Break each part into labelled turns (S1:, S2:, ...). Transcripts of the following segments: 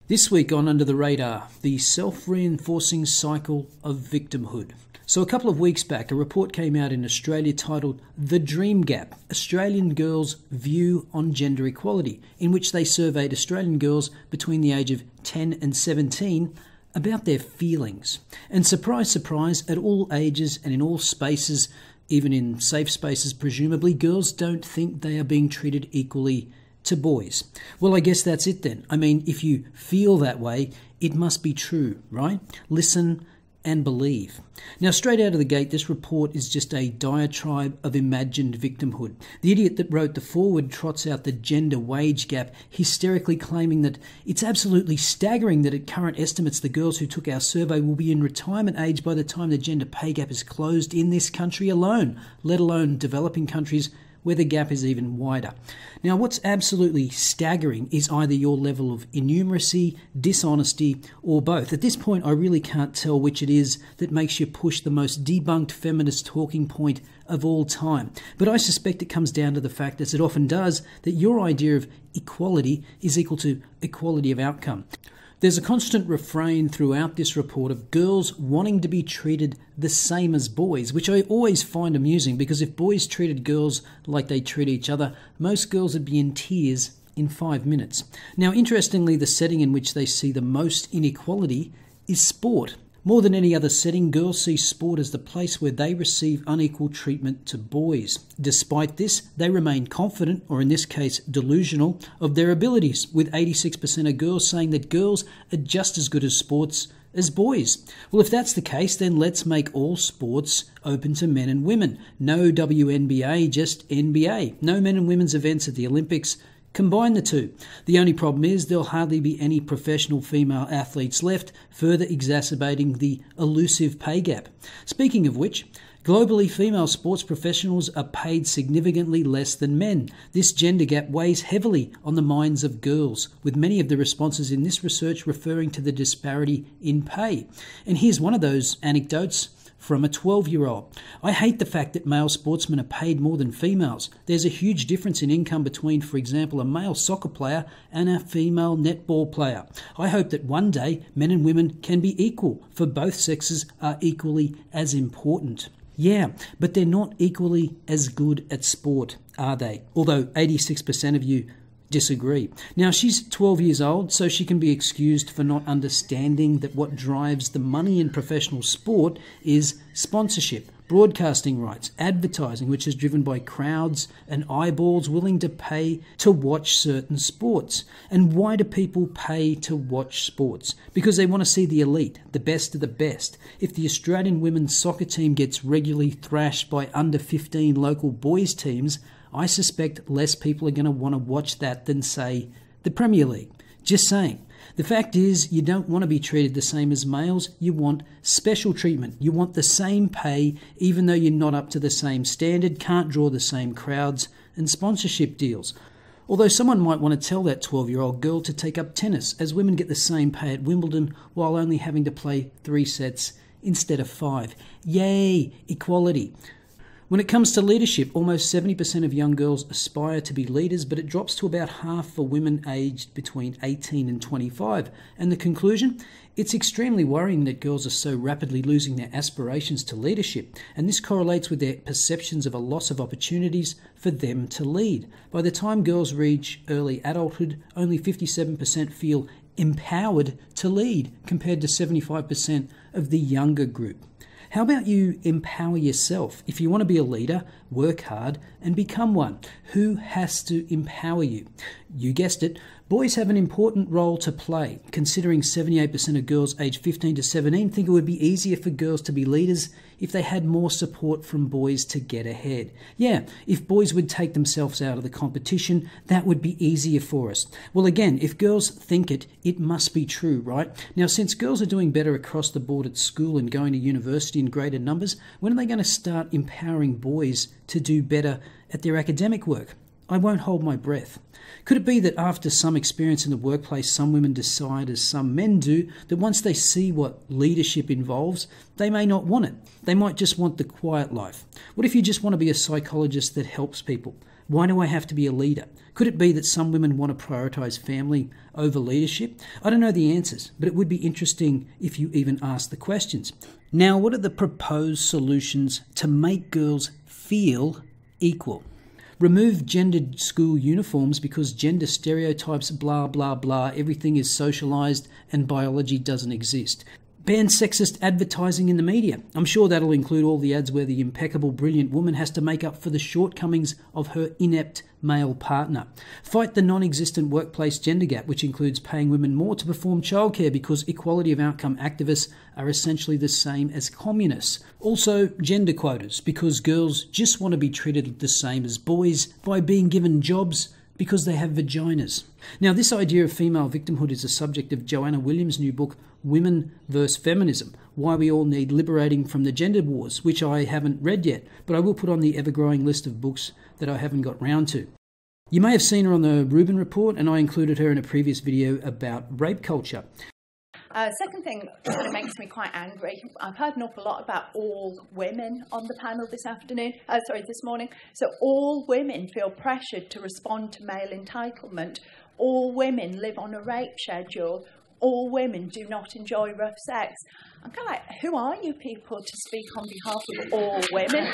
S1: This week on Under the Radar, the self-reinforcing cycle of victimhood. So a couple of weeks back, a report came out in Australia titled The Dream Gap, Australian Girls' View on Gender Equality, in which they surveyed Australian girls between the age of 10 and 17 about their feelings. And surprise, surprise, at all ages and in all spaces, even in safe spaces presumably, girls don't think they are being treated equally to boys. Well, I guess that's it then. I mean, if you feel that way, it must be true, right? Listen and believe. Now, straight out of the gate, this report is just a diatribe of imagined victimhood. The idiot that wrote the foreword trots out the gender wage gap, hysterically claiming that it's absolutely staggering that at current estimates, the girls who took our survey will be in retirement age by the time the gender pay gap is closed in this country alone, let alone developing countries where the gap is even wider. Now, what's absolutely staggering is either your level of innumeracy, dishonesty, or both. At this point, I really can't tell which it is that makes you push the most debunked feminist talking point of all time. But I suspect it comes down to the fact, as it often does, that your idea of equality is equal to equality of outcome. There's a constant refrain throughout this report of girls wanting to be treated the same as boys, which I always find amusing, because if boys treated girls like they treat each other, most girls would be in tears in 5 minutes. Now, interestingly, the setting in which they see the most inequality is sport. More than any other setting, girls see sport as the place where they receive unequal treatment to boys. Despite this, they remain confident, or in this case delusional, of their abilities, with 86% of girls saying that girls are just as good at sports as boys. Well, if that's the case, then let's make all sports open to men and women. No WNBA, just NBA. No men and women's events at the Olympics. Combine the two. The only problem is there'll hardly be any professional female athletes left, further exacerbating the elusive pay gap. Speaking of which, globally, female sports professionals are paid significantly less than men. This gender gap weighs heavily on the minds of girls, with many of the responses in this research referring to the disparity in pay. And here's one of those anecdotes from a 12-year-old. I hate the fact that male sportsmen are paid more than females. There's a huge difference in income between, for example, a male soccer player and a female netball player. I hope that one day men and women can be equal, for both sexes are equally as important. Yeah, but they're not equally as good at sport, are they? Although 86% of you disagree. Now, she's 12 years old, so she can be excused for not understanding that what drives the money in professional sport is sponsorship, broadcasting rights, advertising, which is driven by crowds and eyeballs willing to pay to watch certain sports. And why do people pay to watch sports? Because they want to see the elite, the best of the best. If the Australian women's soccer team gets regularly thrashed by under 15 local boys teams, I suspect less people are going to want to watch that than, say, the Premier League. Just saying. The fact is, you don't want to be treated the same as males. You want special treatment. You want the same pay, even though you're not up to the same standard, can't draw the same crowds and sponsorship deals. Although someone might want to tell that 12-year-old girl to take up tennis, as women get the same pay at Wimbledon while only having to play 3 sets instead of 5. Yay, equality. When it comes to leadership, almost 70% of young girls aspire to be leaders, but it drops to about half for women aged between 18 and 25. And the conclusion? It's extremely worrying that girls are so rapidly losing their aspirations to leadership, and this correlates with their perceptions of a loss of opportunities for them to lead. By the time girls reach early adulthood, only 57% feel empowered to lead, compared to 75% of the younger group. How about you empower yourself? If you want to be a leader, work hard and become one. Who has to empower you? You guessed it, boys have an important role to play. Considering 78% of girls aged 15 to 17 think it would be easier for girls to be leaders if they had more support from boys to get ahead. Yeah, if boys would take themselves out of the competition, that would be easier for us. Well, again, if girls think it, it must be true, right? Now, since girls are doing better across the board at school and going to university in greater numbers, when are they going to start empowering boys to do better at their academic work? I won't hold my breath. Could it be that after some experience in the workplace, some women decide, as some men do, that once they see what leadership involves, they may not want it? They might just want the quiet life. What if you just want to be a psychologist that helps people? Why do I have to be a leader? Could it be that some women want to prioritise family over leadership? I don't know the answers, but it would be interesting if you even asked the questions. Now, what are the proposed solutions to make girls feel equal? Remove gendered school uniforms because gender stereotypes, blah, blah, blah, everything is socialised and biology doesn't exist. Ban sexist advertising in the media. I'm sure that'll include all the ads where the impeccable, brilliant woman has to make up for the shortcomings of her inept male partner. Fight the non-existent workplace gender gap, which includes paying women more to perform childcare because equality of outcome activists are essentially the same as communists. Also, gender quotas, because girls just want to be treated the same as boys by being given jobs because they have vaginas. Now, this idea of female victimhood is a subject of Joanna Williams' new book, Women vs. Feminism, Why We All Need Liberating from the Gender Wars, which I haven't read yet, but I will put on the ever-growing list of books that I haven't got round to. You may have seen her on the Rubin Report, and I included her in a previous video about rape culture.
S2: Second thing that makes me quite angry, I've heard an awful lot about all women on the panel this morning. So all women feel pressured to respond to male entitlement. All women live on a rape schedule. All women do not enjoy rough sex. I'm kind of like, who are you people to speak on behalf of all women?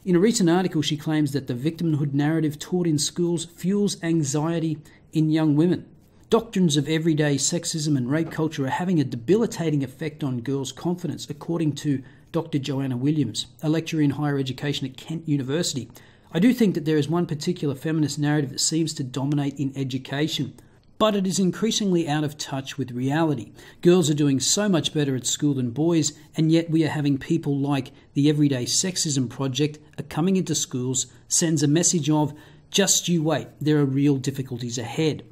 S1: In a recent article, she claims that the victimhood narrative taught in schools fuels anxiety in young women. Doctrines of everyday sexism and rape culture are having a debilitating effect on girls' confidence, according to Dr. Joanna Williams, a lecturer in higher education at Kent University. I do think that there is one particular feminist narrative that seems to dominate in education, but it is increasingly out of touch with reality. Girls are doing so much better at school than boys, and yet we are having people like the Everyday Sexism Project coming into schools, sends a message of, just you wait, there are real difficulties ahead.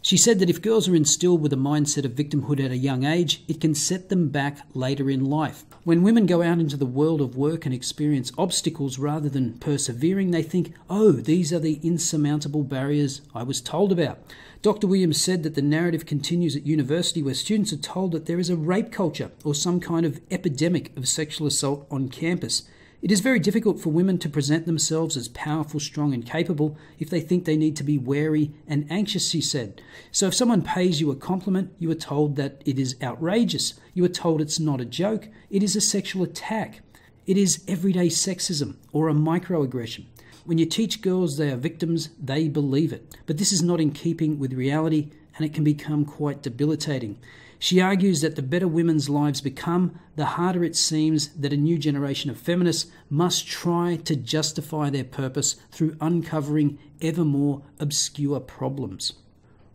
S1: She said that if girls are instilled with a mindset of victimhood at a young age, it can set them back later in life. When women go out into the world of work and experience obstacles rather than persevering, they think, oh, these are the insurmountable barriers I was told about. Dr. Williams said that the narrative continues at university where students are told that there is a rape culture or some kind of epidemic of sexual assault on campus. It is very difficult for women to present themselves as powerful, strong and capable if they think they need to be wary and anxious, she said. So if someone pays you a compliment, you are told that it is outrageous. You are told it's not a joke. It is a sexual attack. It is everyday sexism or a microaggression. When you teach girls they are victims, they believe it. But this is not in keeping with reality, and it can become quite debilitating. She argues that the better women's lives become, the harder it seems that a new generation of feminists must try to justify their purpose through uncovering ever more obscure problems.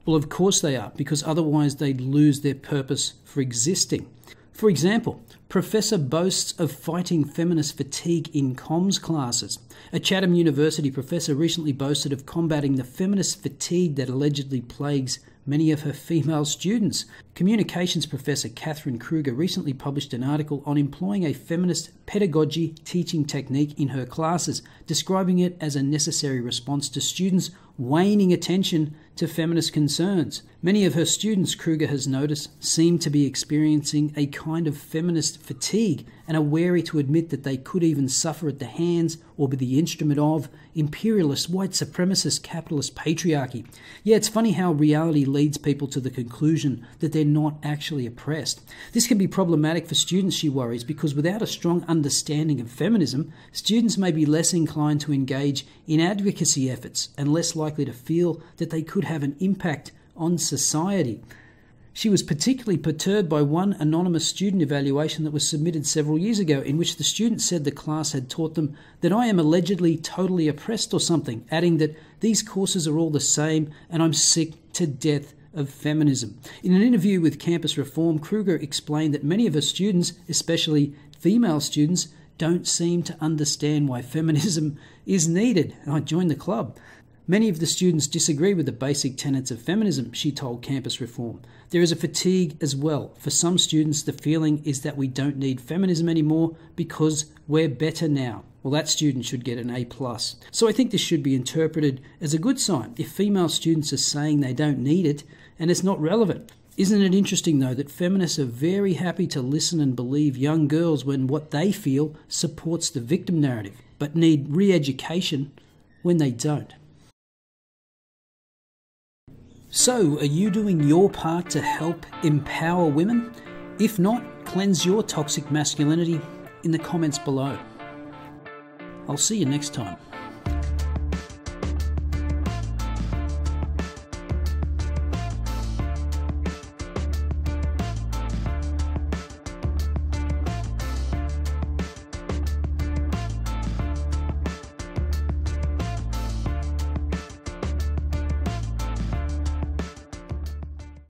S1: Well, of course they are, because otherwise they'd lose their purpose for existing. For example, Professor boasts of fighting feminist fatigue in comms classes. A Chatham University professor recently boasted of combating the feminist fatigue that allegedly plagues many of her female students. Communications professor Catherine Kruger recently published an article on employing a feminist pedagogy teaching technique in her classes, describing it as a necessary response to students waning attention to feminist concerns. Many of her students, Kruger has noticed, seem to be experiencing a kind of feminist fatigue and are wary to admit that they could even suffer at the hands or be the instrument of imperialist, white supremacist, capitalist patriarchy. Yeah, it's funny how reality leads people to the conclusion that they're not actually oppressed. This can be problematic for students, she worries, because without a strong understanding of feminism, students may be less inclined to engage in advocacy efforts and less likely to feel that they could have an impact on society. She was particularly perturbed by one anonymous student evaluation that was submitted several years ago, in which the student said the class had taught them that I am allegedly totally oppressed or something, adding that these courses are all the same and I'm sick to death of feminism. In an interview with Campus Reform, Kruger explained that many of her students, especially female students, don't seem to understand why feminism is needed. And I joined the club. Many of the students disagree with the basic tenets of feminism, she told Campus Reform. There is a fatigue as well. For some students, the feeling is that we don't need feminism anymore because we're better now. Well, that student should get an A+. So I think this should be interpreted as a good sign. If female students are saying they don't need it and it's not relevant, Isn't it interesting, though, that feminists are very happy to listen and believe young girls when what they feel supports the victim narrative, but need re-education when they don't? So, are you doing your part to help empower women? If not, cleanse your toxic masculinity in the comments below. I'll see you next time.